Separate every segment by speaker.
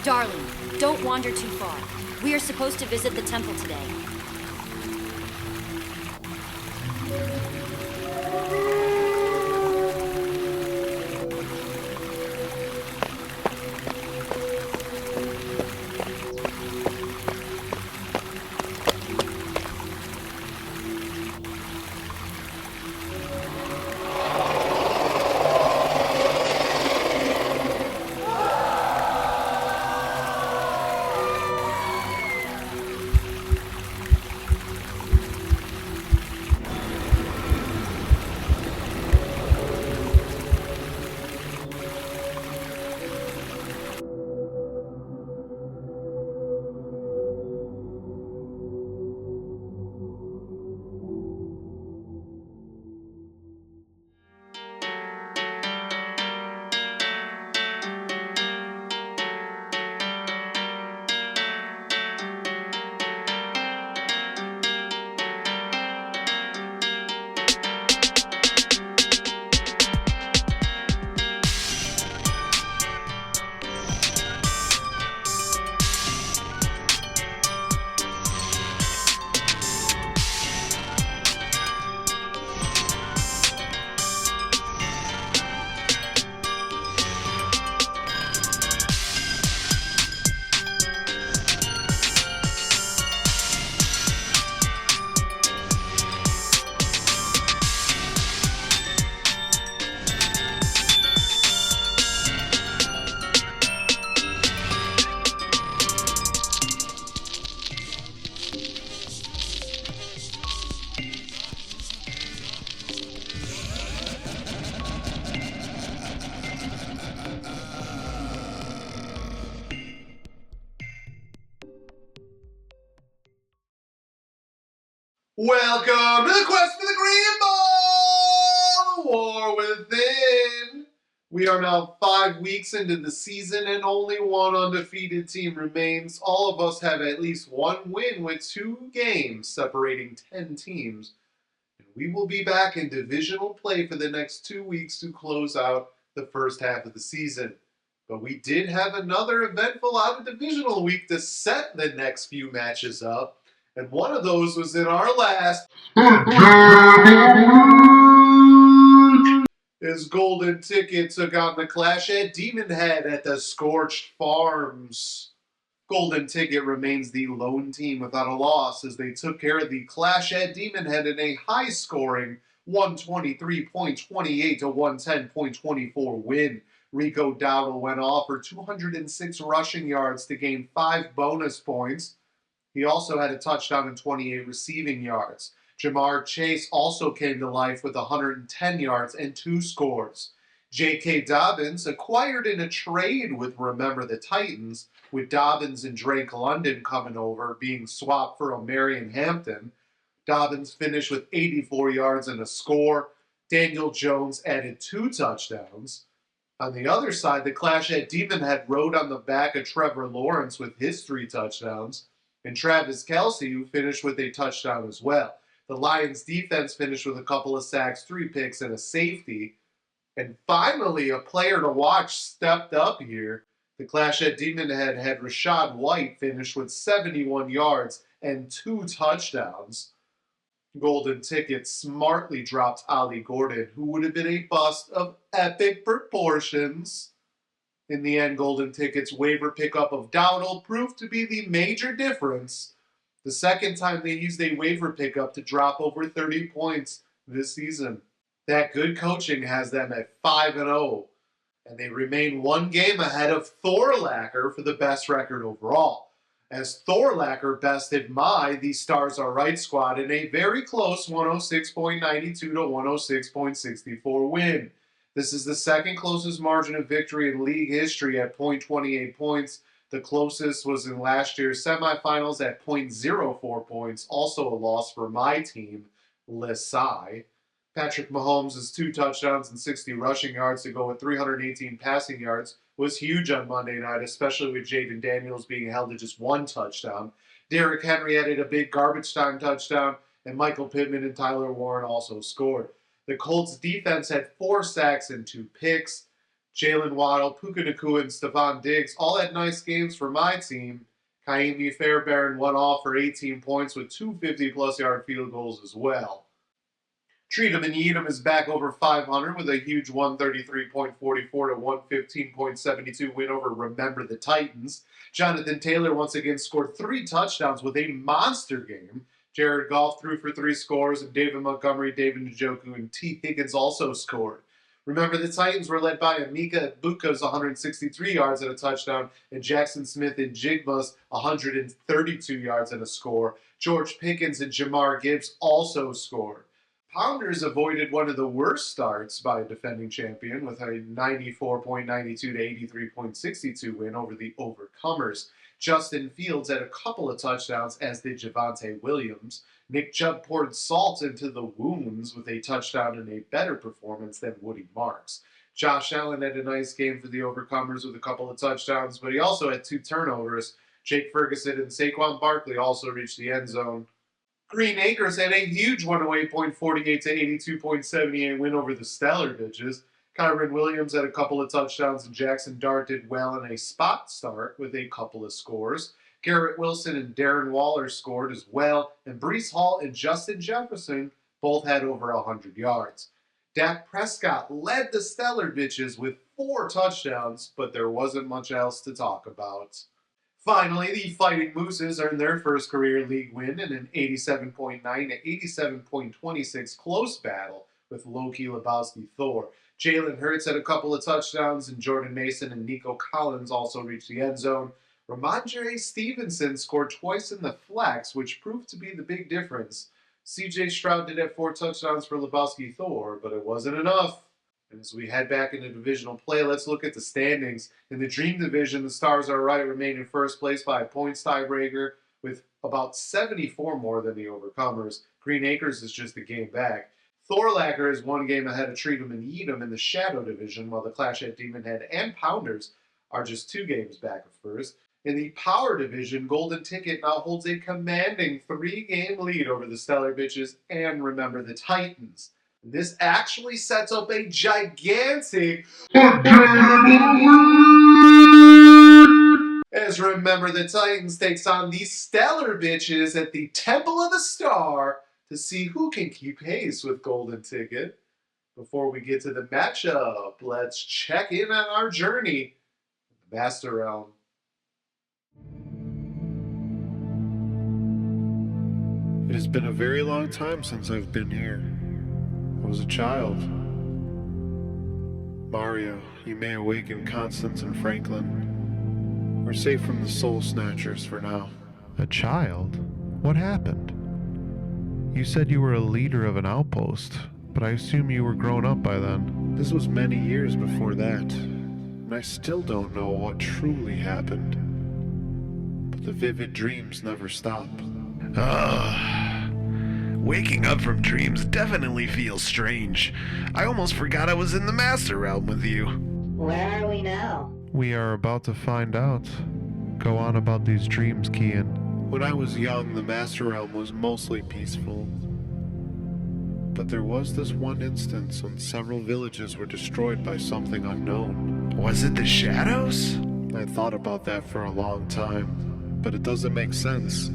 Speaker 1: Darling, don't wander too far. We are supposed to visit the temple today.
Speaker 2: Welcome to the quest for the Green Ball! The War Within! We are now 5 weeks into the season and only one undefeated team remains. All of us have at least one win with 2 games separating 10 teams. And we will be back in divisional play for the next 2 weeks to close out the first half of the season. But we did have another eventful out-of-divisional week to set the next few matches up. And one of those was in our last as Golden Ticket took on the Clash at Demonhead at the Scorched Farms. Golden Ticket remains the lone team without a loss as they took care of the Clash at Demonhead in a high-scoring 123.28 to 110.24 win. Rico Dowdle went off for 206 rushing yards to gain 5 bonus points. He also had a touchdown and 28 receiving yards. Jamar Chase also came to life with 110 yards and 2 scores. J.K. Dobbins acquired in a trade with Remember the Titans, with Dobbins and Drake London coming over, being swapped for O'Marion Hampton. Dobbins finished with 84 yards and a score. Daniel Jones added 2 touchdowns. On the other side, the Clash at Demonhead rode on the back of Trevor Lawrence with his 3 touchdowns. And Travis Kelce, who finished with a touchdown as well. The Lions' defense finished with a couple of sacks, 3 picks, and a safety. And finally, a player to watch stepped up here. The Clash at Demonhead had Rachaad White finish with 71 yards and 2 touchdowns. Golden Ticket smartly dropped Ollie Gordon, who would have been a bust of epic proportions. In the end, Golden Ticket's waiver pickup of Dowdle proved to be the major difference. The second time they used a waiver pickup to drop over 30 points this season. That good coaching has them at 5-0, and they remain 1 game ahead of Thorlacker for the best record overall, as Thorlacker bested the Stars Are Right squad in a very close 106.92 to 106.64 win. This is the second closest margin of victory in league history at .28 points. The closest was in last year's semifinals at .04 points, also a loss for my team, Lesai. Patrick Mahomes' 2 touchdowns and 60 rushing yards to go with 318 passing yards was huge on Monday night, especially with Jaden Daniels being held to just 1 touchdown. Derrick Henry added a big garbage time touchdown, and Michael Pittman and Tyler Warren also scored. The Colts' defense had 4 sacks and 2 picks. Jalen Waddle, Puka Nacua, and Stephon Diggs all had nice games for my team. Kaimi Fairbairn went off for 18 points with two 50-plus yard field goals as well. Treat 'em and eat 'em is back over 500 with a huge 133.44 to 115.72 win over Remember the Titans. Jonathan Taylor once again scored 3 touchdowns with a monster game. Jared Goff threw for 3 scores, and David Montgomery, David Njoku, and T. Higgins also scored. Remember, the Titans were led by Emeka Egbuka's 163 yards and a touchdown, and Jackson Smith and Jigma's 132 yards and a score. George Pickens and Jamar Gibbs also scored. Pounders avoided one of the worst starts by a defending champion with a 94.92 to 83.62 win over the Overcomers. Justin Fields had a couple of touchdowns, as did Javonte Williams. Nick Chubb poured salt into the wounds with a touchdown and a better performance than Woody Marks. Josh Allen had a nice game for the Overcomers with a couple of touchdowns, but he also had 2 turnovers. Jake Ferguson and Saquon Barkley also reached the end zone. Green Acres had a huge 108.48 to 82.78 win over the Stellar Bitches. Kyron Williams had a couple of touchdowns, and Jackson Dart did well in a spot start with a couple of scores. Garrett Wilson and Darren Waller scored as well, and Breece Hall and Justin Jefferson both had over 100 yards. Dak Prescott led the Stellar Bitches with 4 touchdowns, but there wasn't much else to talk about. Finally, the Fighting Mooses earned their first career league win in an 87.9 to 87.26 close battle with Loki Lebowski Thor. Jalen Hurts had a couple of touchdowns, and Jordan Mason and Nico Collins also reached the end zone. Ramondre Stevenson scored twice in the flex, which proved to be the big difference. CJ Stroud did have 4 touchdowns for Lebowski Thor, but it wasn't enough. And as we head back into divisional play, let's look at the standings. In the Dream Division, the Stars Are Right remain in first place by a points tiebreaker with about 74 more than the Overcomers. Green Acres is just a game back. Thorlacker is 1 game ahead of Treat 'em and Eat 'em in the Shadow Division, while the Clash at Demonhead and Pounders are just 2 games back of first. In the Power Division, Golden Ticket now holds a commanding 3-game lead over the Stellar Bitches and Remember the Titans. This actually sets up a gigantic as Remember the Titans takes on the Stellar Bitches at the Temple of the Star to see who can keep pace with Golden Ticket. Before we get to the matchup, let's check in on our journey in the Master Realm.
Speaker 3: It has been a very long time since I've been here. I was a child. Mario, you may awaken Constance and Franklin. We're safe from the Soul Snatchers for now.
Speaker 4: A child? What happened? You said you were a leader of an outpost, but I assume you were grown up by then.
Speaker 3: This was many years before that, and I still don't know what truly happened. But the vivid dreams never stop.
Speaker 5: Waking up from dreams definitely feels strange. I almost forgot I was in the Master Realm with you.
Speaker 6: Where are we now?
Speaker 4: We are about to find out. Go on about these dreams, Kian.
Speaker 3: When I was young, the Master Realm was mostly peaceful. But there was this one instance when several villages were destroyed by something unknown.
Speaker 5: Was it the shadows?
Speaker 3: I thought about that for a long time, but it doesn't make sense.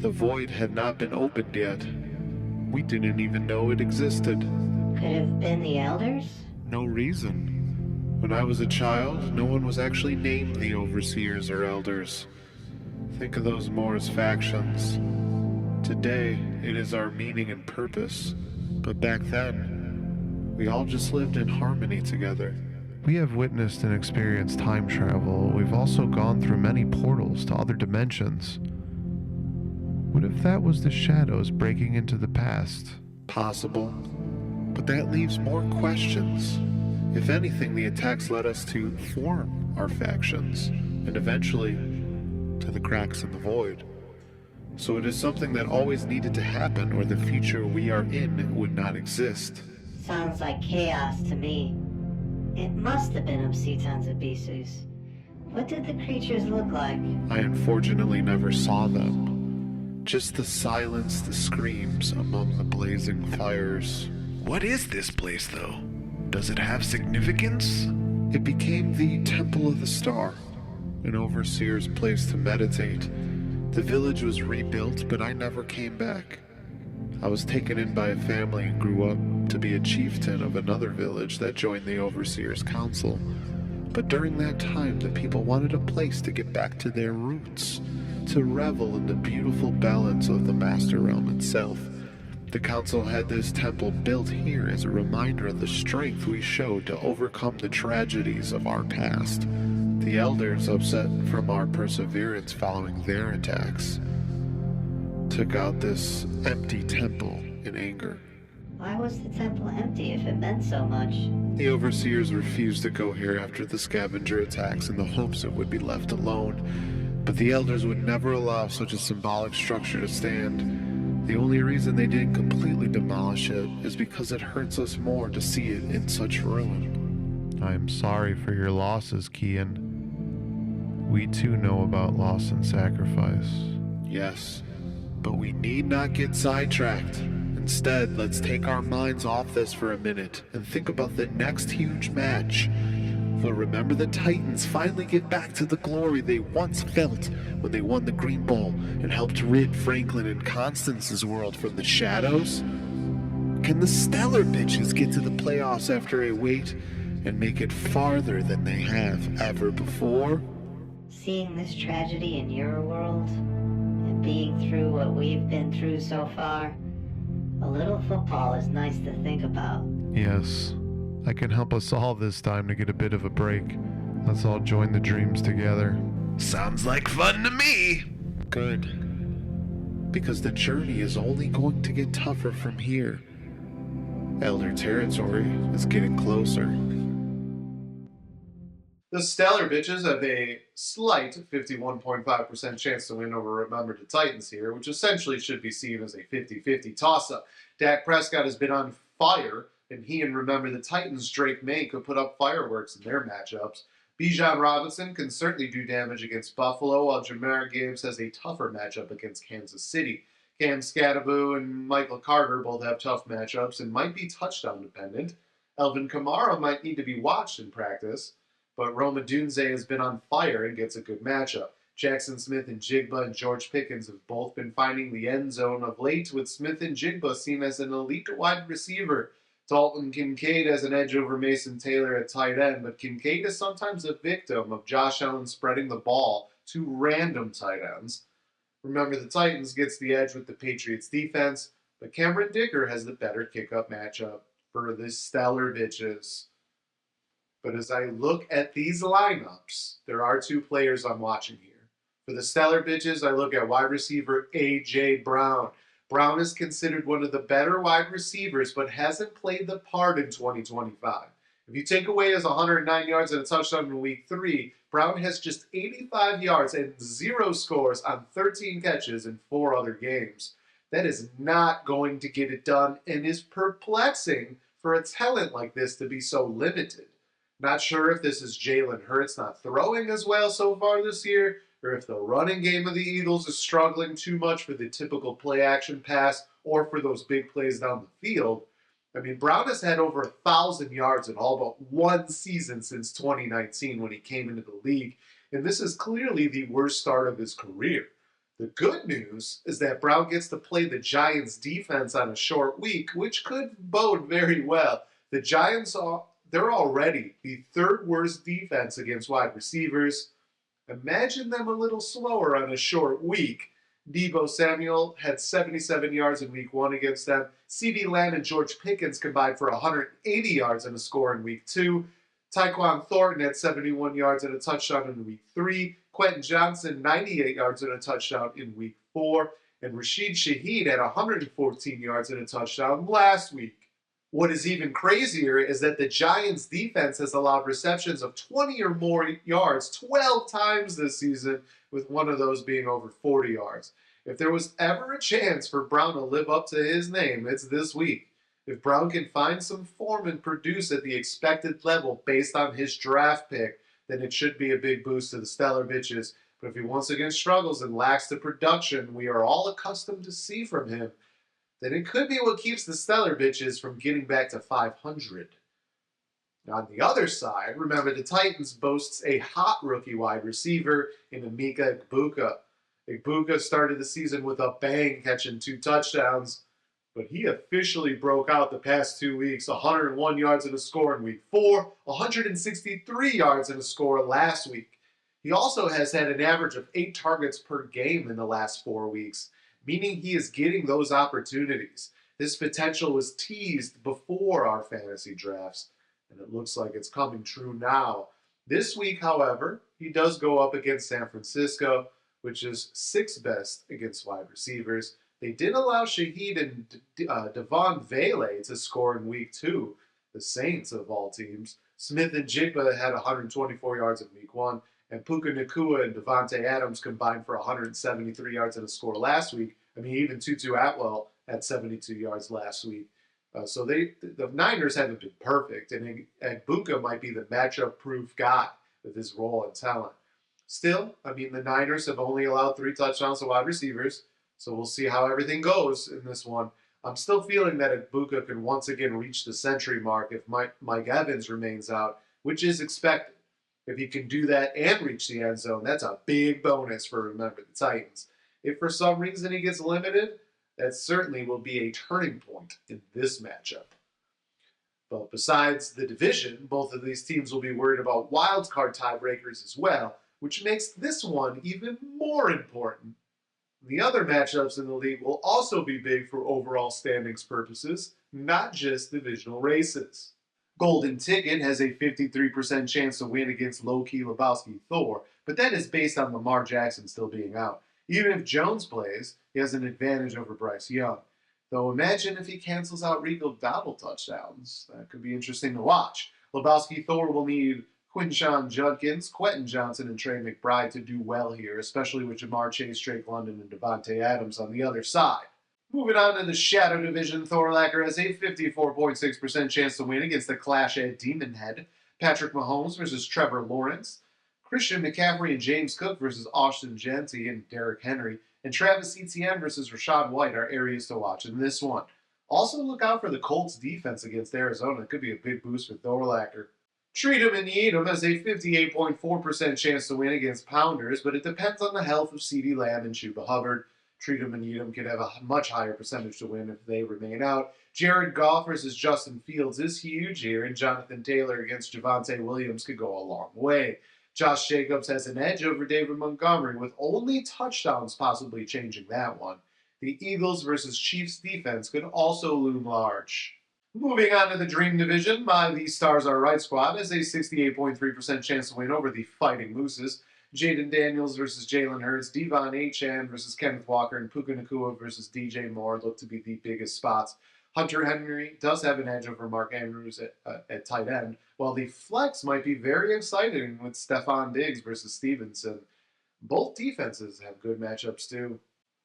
Speaker 3: The void had not been opened yet. We didn't even know it existed.
Speaker 6: Could it have been the elders?
Speaker 3: No reason. When I was a child, no one was actually named the Overseers or Elders. Think of those more as factions. Today, it is our meaning and purpose. But back then, we all just lived in harmony together.
Speaker 4: We have witnessed and experienced time travel. We've also gone through many portals to other dimensions. What if that was the shadows breaking into the past?
Speaker 3: Possible. But that leaves more questions. If anything, the attacks led us to form our factions, and eventually to the cracks in the void. So it is something that always needed to happen, or the future we are in would not exist.
Speaker 6: Sounds like chaos to me. It must have been Obsitans Abyssus. What did the creatures look like?
Speaker 3: I unfortunately never saw them. Just the silence, the screams among the blazing fires.
Speaker 5: What is this place, though? Does it have significance?
Speaker 3: It became the Temple of the Star, an overseer's place to meditate. The village was rebuilt, but I never came back. I was taken in by a family and grew up to be a chieftain of another village that joined the overseer's council. But during that time, the people wanted a place to get back to their roots, to revel in the beautiful balance of the Master Realm itself. The council had this temple built here as a reminder of the strength we showed to overcome the tragedies of our past. The elders, upset from our perseverance following their attacks, took out this empty temple in anger.
Speaker 6: Why was the temple empty if it meant so much?
Speaker 3: The overseers refused to go here after the scavenger attacks in the hopes it would be left alone, but the elders would never allow such a symbolic structure to stand. The only reason they didn't completely demolish it is because it hurts us more to see it in such ruin.
Speaker 4: I am sorry for your losses, Kian. We too know about loss and sacrifice.
Speaker 3: Yes, but we need not get sidetracked. Instead, let's take our minds off this for a minute and think about the next huge match. For remember, the Titans finally get back to the glory they once felt when they won the Green Ball and helped rid Franklin and Constance's world from the shadows? Can the Stellar Bitches get to the playoffs after a wait and make it farther than they have ever before?
Speaker 6: Seeing this tragedy in your world, and being through what we've been through so far, a little football is nice to think about.
Speaker 4: Yes, I can help us all this time to get a bit of a break. Let's all join the dreams together.
Speaker 5: Sounds like fun to me.
Speaker 3: Good. Because the journey is only going to get tougher from here. Elder territory is getting closer.
Speaker 2: The Stellar Bitches have a slight 51.5% chance to win over Remember the Titans here, which essentially should be seen as a 50-50 toss-up. Dak Prescott has been on fire, and he and Remember the Titans' Drake May could put up fireworks in their matchups. Bijan Robinson can certainly do damage against Buffalo, while Jamar Gibbs has a tougher matchup against Kansas City. Cam Scattaboo and Michael Carter both have tough matchups and might be touchdown dependent. Elvin Kamara might need to be watched in practice, but Roma Dunze has been on fire and gets a good matchup. Jackson Smith and Jigba and George Pickens have both been finding the end zone of late, with Smith and Jigba seen as an elite wide receiver. Dalton Kincaid has an edge over Mason Taylor at tight end, but Kincaid is sometimes a victim of Josh Allen spreading the ball to random tight ends. Remember, the Titans gets the edge with the Patriots defense, but Cameron Dicker has the better kick-up matchup for the Stellar Bitches. But as I look at these lineups, there are two players I'm watching here. For the Stellar Bitches, I look at wide receiver A.J. Brown. Brown is considered one of the better wide receivers, but hasn't played the part in 2025. If you take away his 109 yards and a touchdown in Week 3, Brown has just 85 yards and 0 scores on 13 catches in 4 other games. That is not going to get it done and is perplexing for a talent like this to be so limited. Not sure if this is Jalen Hurts not throwing as well so far this year, or if the running game of the Eagles is struggling too much for the typical play-action pass or for those big plays down the field. I mean, Brown has had over 1,000 yards in all but one season since 2019 when he came into the league, and this is clearly the worst start of his career. The good news is that Brown gets to play the Giants' defense on a short week, which could bode very well. The Giants they're already the third worst defense against wide receivers. Imagine them a little slower on a short week. Deebo Samuel had 77 yards in Week 1 against them. CeeDee Lamb and George Pickens combined for 180 yards and a score in Week 2. Tyquan Thornton had 71 yards and a touchdown in Week 3. Quentin Johnson, 98 yards and a touchdown in Week 4. And Rashid Shaheed had 114 yards and a touchdown last week. What is even crazier is that the Giants' defense has allowed receptions of 20 or more yards 12 times this season, with one of those being over 40 yards. If there was ever a chance for Brown to live up to his name, it's this week. If Brown can find some form and produce at the expected level based on his draft pick, then it should be a big boost to the Stellar Bitches. But if he once again struggles and lacks the production we are all accustomed to see from him, then it could be what keeps the Stellar Bitches from getting back to 500. On the other side, remember the Titans boasts a hot rookie wide receiver in Emeka Egbuka. Egbuka started the season with a bang, catching 2 touchdowns, but he officially broke out the past 2 weeks. 101 yards and a score in week 4, 163 yards and a score last week. He also has had an average of 8 targets per game in the last 4 weeks, meaning he is getting those opportunities. This potential was teased before our fantasy drafts, and it looks like it's coming true now. This week, however, he does go up against San Francisco, which is 6th best against wide receivers. They did allow Shaheed and Devon Vele to score in week 2, the Saints of all teams. Smith and Jigba had 124 yards in week 1, and Puka Nacua and Devontae Adams combined for 173 yards and a score last week. I mean, even Tutu Atwell had 72 yards last week. So the Niners haven't been perfect, and Egbuka might be the matchup-proof guy with his role and talent. Still, I mean, the Niners have only allowed 3 touchdowns to wide receivers, so we'll see how everything goes in this one. I'm still feeling that Egbuka can once again reach the century mark if Mike Evans remains out, which is expected. If he can do that and reach the end zone, that's a big bonus for, remember, the Titans. If for some reason he gets limited, that certainly will be a turning point in this matchup. But besides the division, both of these teams will be worried about wildcard tiebreakers as well, which makes this one even more important. The other matchups in the league will also be big for overall standings purposes, not just divisional races. Golden Ticket has a 53% chance to win against Low-Key Lebowski Thor, but that is based on Lamar Jackson still being out. Even if Jones plays, he has an advantage over Bryce Young. Though imagine if he cancels out Rico double touchdowns. That could be interesting to watch. Lebowski Thor will need Quinshon Judkins, Quentin Johnson, and Trey McBride to do well here, especially with Jamar Chase, Drake London, and Devontae Adams on the other side. Moving on to the Shadow Division, Thorlacher has a 54.6% chance to win against the Clash-Ed Demonhead. Patrick Mahomes versus Trevor Lawrence. Christian McCaffrey and James Cook versus Austin Genty and Derrick Henry. And Travis Etienne versus Rashad White are areas to watch in this one. Also look out for the Colts defense against Arizona. It could be a big boost for Thorlacher. Treat 'em and eat 'em has a 58.4% chance to win against Pounders, but it depends on the health of CeeDee Lamb and Chuba Hubbard. Treat 'em and eat 'em could have a much higher percentage to win if they remain out. Jared Goff versus Justin Fields is huge here, and Jonathan Taylor against Javonte Williams could go a long way. Josh Jacobs has an edge over David Montgomery, with only touchdowns possibly changing that one. The Eagles versus Chiefs defense could also loom large. Moving on to the Dream Division, the Stars Are Right squad has a 68.3% chance to win over the Fighting Mooses. Jaden Daniels versus Jalen Hurts, Devon Achane versus Kenneth Walker, and Puka Nacua versus DJ Moore look to be the biggest spots. Hunter Henry does have an edge over Mark Andrews at tight end, while the flex might be very exciting with Stephon Diggs versus Stevenson. Both defenses have good matchups too.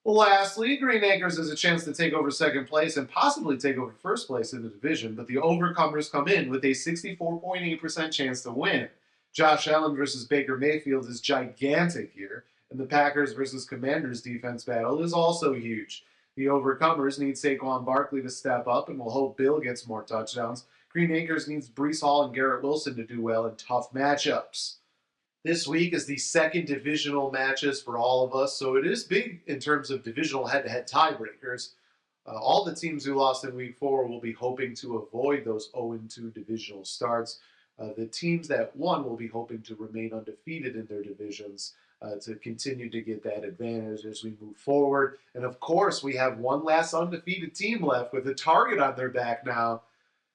Speaker 2: Lastly, Green Acres has a chance to take over second place and possibly take over first place in the division, but the Overcomers come in with a 64.8% chance to win. Josh Allen versus Baker Mayfield is gigantic here, and the Packers versus Commanders defense battle is also huge. The Overcomers need Saquon Barkley to step up, and will hope Bill gets more touchdowns. Green Acres needs Breece Hall and Garrett Wilson to do well in tough matchups. This week is the second divisional matches for all of us, so it is big in terms of divisional head-to-head tiebreakers. All the teams who lost in week 4 will be hoping to avoid those 0-2 divisional starts. The teams that won will be hoping to remain undefeated in their divisions to continue to get that advantage as we move forward. And of course, we have one last undefeated team left with a target on their back now.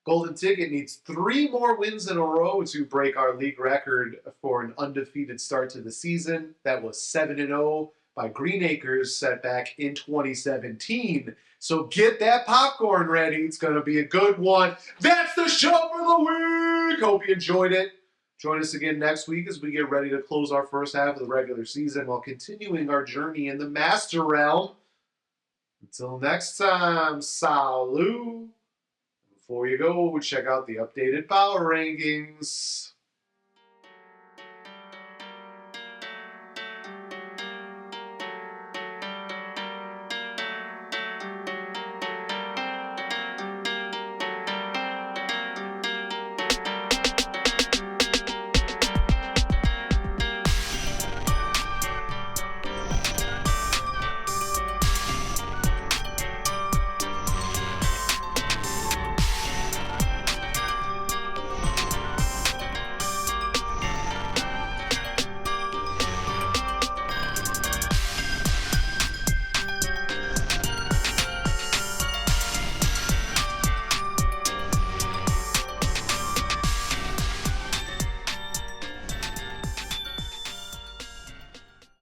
Speaker 2: Golden Ticket needs 3 more wins in a row to break our league record for an undefeated start to the season. That was 7-0 by Green Acres, set back in 2017. So get that popcorn ready. It's going to be a good one. That's the show for the week. Hope you enjoyed it. Join us again next week as we get ready to close our first half of the regular season while continuing our journey in the Master Realm. Until next time, salut. Before you go, check out the updated power rankings.